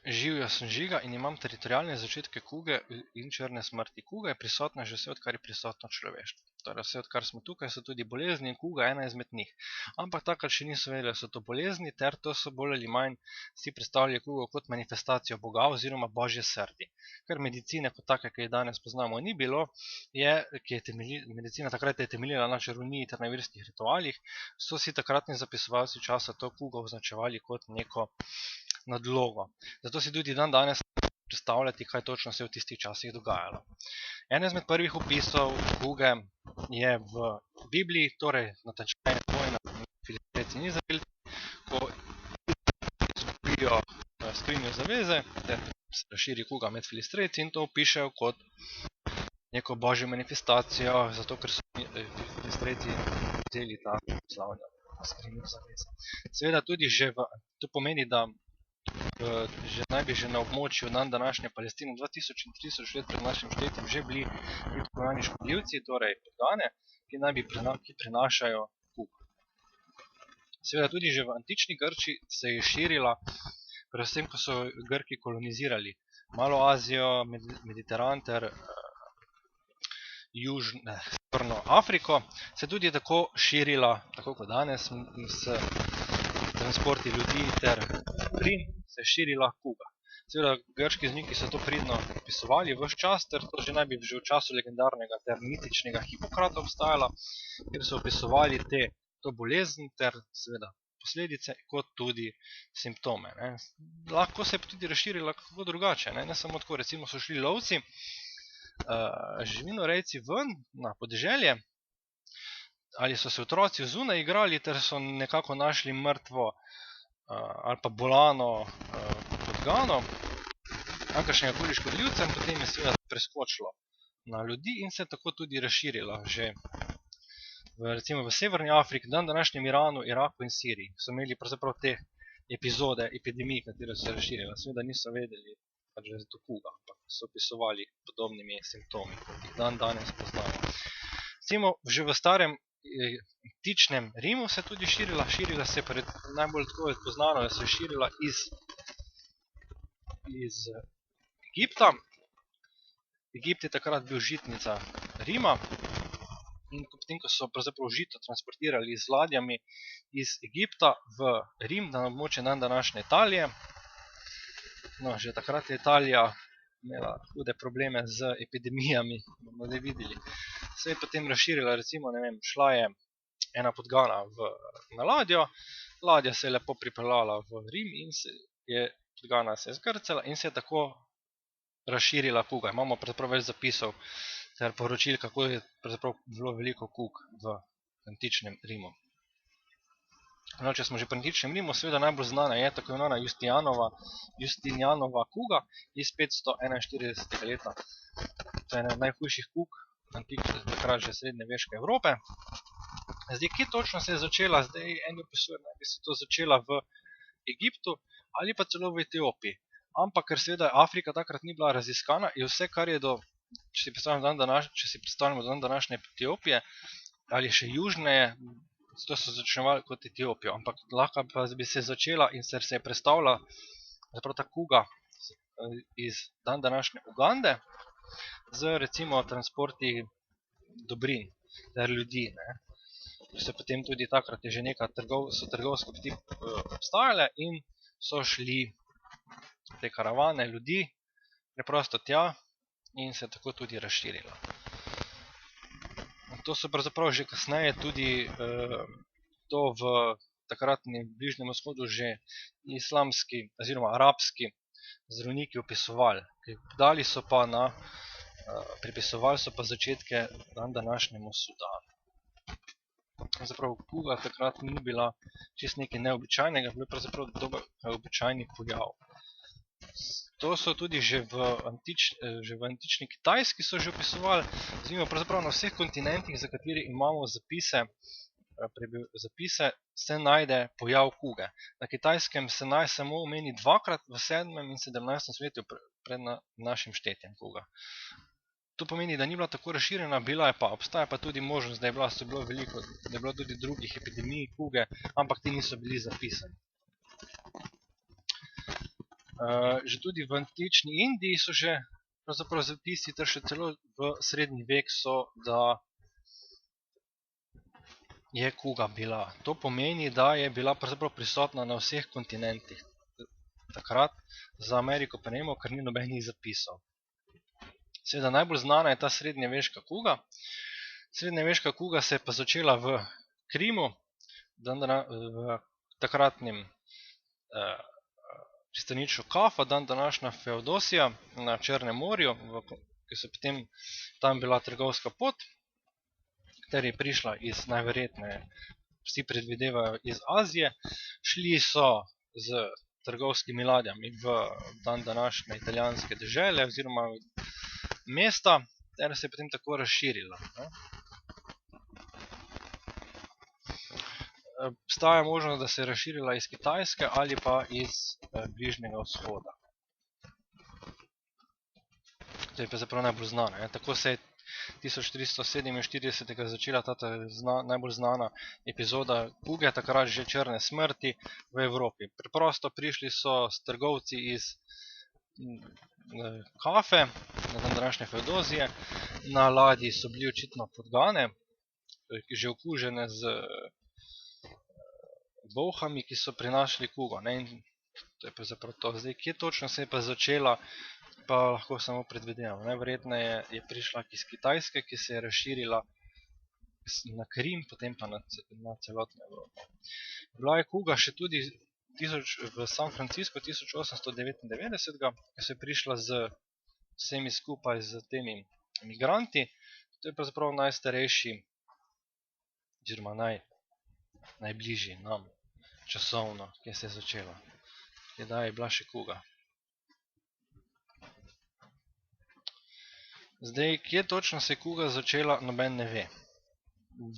Živijo, sem Žiga in imam teritorijalne začetke kuge in črne smrti. Kuga je prisotna že vse, odkar je prisotno človeštvo. Torej, vse, odkar smo tukaj, so tudi bolezni in kuga ena izmed njih. Ampak takrat še niso vedeli, da so to bolezni, ter to so bolj ali manj si predstavljali kugo kot manifestacijo Boga oziroma Božje srdi. Ker medicine kot take, ki jo danes poznamo, ni bilo, medicina takrat je temeljila na čarovniji ter na verskih ritualih, so si takratni zapisovalci časa to kugo označevali kot neko nadlogo. Zato si tudi dan danes predstavljati, kaj točno se je v tistih časih dogajalo. En izmed prvih opisov kuge je v Bibliji, torej natančneje vojna Filistrejci in Izraelci, ko izgubijo skrinjo zaveze, ter se razširi kuga med Filistrejci in to opišejo kot neko božjo manifestacijo, zato ker so Filistrejci vzeli ta slavno skrinjo zaveze. Seveda tudi to pomeni, da naj bi že na območju dan današnje Palestine 2000 in 3000 let pred našim štetjem že bili tako imenovani škodljivci, torej pogane, ki prenašajo kugo. Seveda tudi že v antični Grčiji se je širila, predvsem ko so Grki kolonizirali Malo Azijo, Mediteran ter Severno Afriko, se tudi tako širila, tako kot danes, s transporti ljudi ter plin, se je širila kuga. Seveda, grški zniki so to pridno opisovali ves čas, ter to že naj bi že v času legendarnega ter mitičnega Hipokrata obstajala, kjer so opisovali to bolezen ter seveda posledice kot tudi simptome. Lahko se je tudi razširila kako drugače, ne samo tako, recimo so šli lovci, živinorejci ven na podeželje, ali so se otroci zunaj igrali, ter so nekako našli mrtvo ali pa bolano podgano, kakršnega koli škodljivca, in potem je seveda preskočilo na ljudi in se tako tudi razširilo. Že recimo v Severni Afriki, dan današnjem Iranu, Iraku in Siriji so imeli pravzaprav te epizode epidemij, katere so se razširile. Seveda niso vedeli, da je to kuga, ampak so opisovali podobnimi simptomi, kot jih dan danes poznamo. Recimo že v starem antičnem Rimu se je tudi širila se najbolj tako je poznano, da se je širila iz Egipta. Egipt je takrat bil žitnica Rima in potem, ko so pravzaprav žito transportirali z ladjami iz Egipta v Rim, na območje dan današnje Italije, no, že takrat je Italija imela hude probleme z epidemijami, bomo zdaj videli. Se je potem razširila, recimo, ne vem, šla je ena podgana na ladjo, ladja se je lepo pripeljala v Rim in podgana se je zgrcala in se je tako razširila kuga. Imamo pravzaprav več zapisov ter poročil, kako je pravzaprav bilo veliko kug v antičnem Rimu. No, če smo že pri antičnem Rimu, seveda najbolj znana je tako imenovana Justinianova kuga iz 541. leta. To je ena najhujših kug takrat že srednjeveške Evrope. Zdaj, kje točno se je začela? Zdaj, en opisuje, da bi se to začela v Egiptu ali pa celo v Etiopiji. Ampak, ker seveda Afrika takrat ni bila raziskana, je vse, kar je če si predstavljamo dan današnje Etiopije ali še južneje, to so začnevali kot Etiopijo, ampak lahko pa bi se začela in se je predstavila zapravo ta kuga iz dan današnje Ugande z recimo transporti dobrin ter ljudi. Se potem tudi takrat je že nekaj trgovske poti obstajale in so šli te karavane ljudi preprosto tja in se tako tudi razširila. To so pravzaprav že kasneje tudi to v takratnem Bližnjem vzhodu že islamski oziroma arabski zdravniki opisovali. Pripisovali so pa začetke dan današnjemu Sudanu. Pravzaprav kuga takrat ni bila čisto nekaj neobičajnega, bil pravzaprav dober običajni pojav. To so tudi že v antični Kitajski so že opisovali, pravzaprav na vseh kontinentih, za kateri imamo zapise, se najde pojav kuge. Na Kitajskem se naj samo omeni dvakrat v 7. in 17. stoletju pred našim štetjem kuga. To pomeni, da ni bila tako razširjena, obstaja pa tudi možnost, da je bilo tudi drugih epidemij kuge, ampak ti niso bili zapisani. Že tudi v antični Indiji so že pravzaprav zapisi, ter še celo v srednji vek so, da je kuga bila. To pomeni, da je bila pravzaprav prisotna na vseh kontinentih. Takrat za Ameriko pa ne vemo, ker ni nobenih zapisov. Seveda najbolj znana je ta srednjeveška kuga. Srednjeveška kuga se je pa začela v Krimu, v takratnem pristanišču Kafa, današnja Feodosija na Črnem morju, ki so potem tam bila trgovska pot, kateri je prišla iz najverjetneje, vsi predvidevajo, iz Azije. Šli so z trgovskimi ladjami v današnje italijanske dežele oziroma mesta, ter se je potem tako razširila. Obstaja možnost, da se je razširila iz Kitajske ali pa iz Bližnjega vzhoda. To je pa zapravo najbolj znano. Tako se je 1347 začela ta najbolj znana epizoda kuge, takrat že črne smrti v Evropi. Preprosto prišli so s trgovci iz Kafe, na današnje Feodozije. Na ladji so bili očitno podgane, že okužene z bolhami, ki so prinašali kugo. In to je pa zapravo to. Zdaj, kje točno se je pa začela, pa lahko samo predvidevamo. Najverjetneje je prišla iz Kitajske, ki se je razširila na Krim, potem pa na celotno Evropo. Bila je kuga še tudi v San Francisco 1899, ki se je prišla z vsemi skupaj z temi migranti. To je pa zapravo najstarejši oziroma najbližji nam časovno, kje se je začela. Kdaj je bila še kuga. Zdaj, kje točno se je kuga začela, noben ne ve.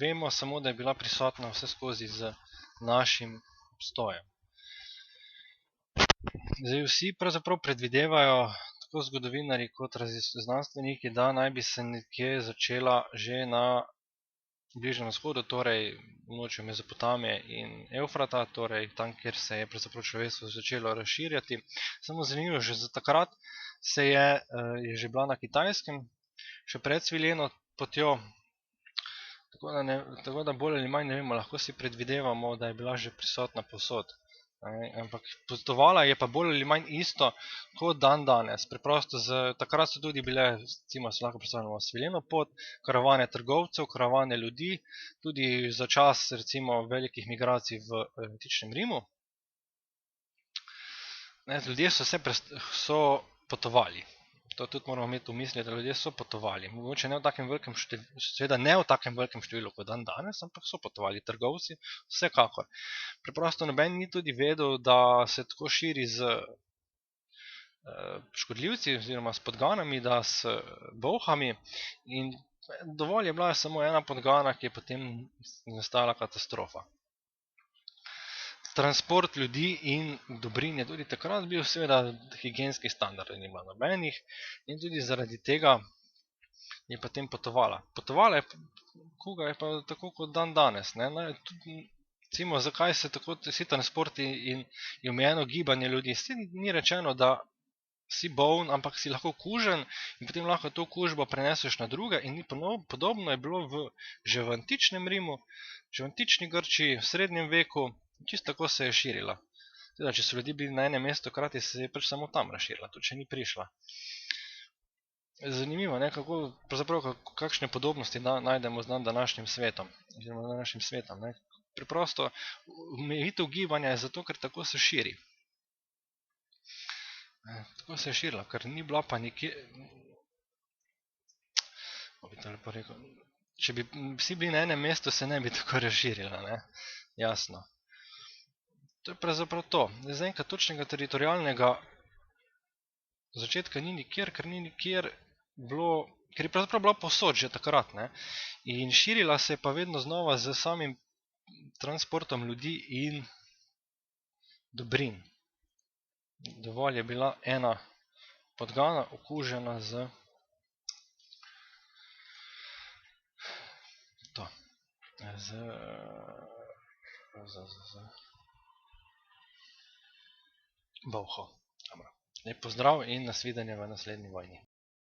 Vemo samo, da je bila prisotna vse skozi z našim obstojem. Zdaj, vsi pravzaprav predvidevajo, tako zgodovinarji kot znanstveniki, da naj bi se nekje začela že na Bližnjem vzhodu, torej območju Mezopotamije in Evfrata, torej tam, kjer se je pravzaprav človeštvo začelo razširjati. Samo zanimivo, že za takrat je že bila na Kitajskem, še pred svileno potjo, tako da bolj ali manj ne vemo, lahko si predvidevamo, da je bila že prisotna povsod. Ampak potovala je pa bolj ali manj isto kot dan danes. Preprosto takrat so tudi bile, recimo se lahko predstavljamo svileno pot, karavane trgovcev, karavane ljudi, tudi za čas recimo velikih migracij v antičnem Rimu. Ljudje so potovali. To tudi moramo imeti v misli, da ljudje so potovali. Mogoče ne v takem velikem številu, seveda ne v takem velikem številu kot dan danes, ampak so potovali trgovci, vsekakor. Preprosto noben ni tudi vedel, da se tako širi z škodljivci oziroma s podganami, da s bolhami, in dovolj je bila samo ena podgana, ki je potem nastala katastrofa. Transport ljudi in dobrin je tudi takrat bil, seveda higienskih standardov ni bilo nobenih, in tudi zaradi tega je potem potovala. Potovala je, kuga je pa tako kot dan danes. Recimo, zakaj se tako vsi transporti in je omejeno gibanje ljudi? Ni rečeno, da si boln, ampak si lahko kužen in potem lahko to kužbo preneseš na druge, in podobno je bilo že v antičnem Rimu, že v antični Grčiji, v srednjem veku. Čisto tako se je širila. Teda, če so ljudje bili na enem mestu hkrati, se je pač samo tam razširila, tudi če ni prišla. Zanimivo, kakšne podobnosti najdemo z današnjim svetom, oziroma današnjim svetom. Preprosto, omejitev gibanja je zato, ker tako se širi. Tako se je širila, ker ni bila pa nikjer. Če bi vsi bili na enem mestu, se ne bi tako razširila, jasno. To je pravzaprav to. Zaenkrat točnega teritorialnega začetka ni nikjer, ker ni nikjer bilo, ker je pravzaprav bila povsod že takrat. In širila se je pa vedno znova z samim transportom ljudi in dobrin. Dovolj je bila ena podgana okužena z bolho. Lep pozdrav in nasvidenje v naslednji vojni.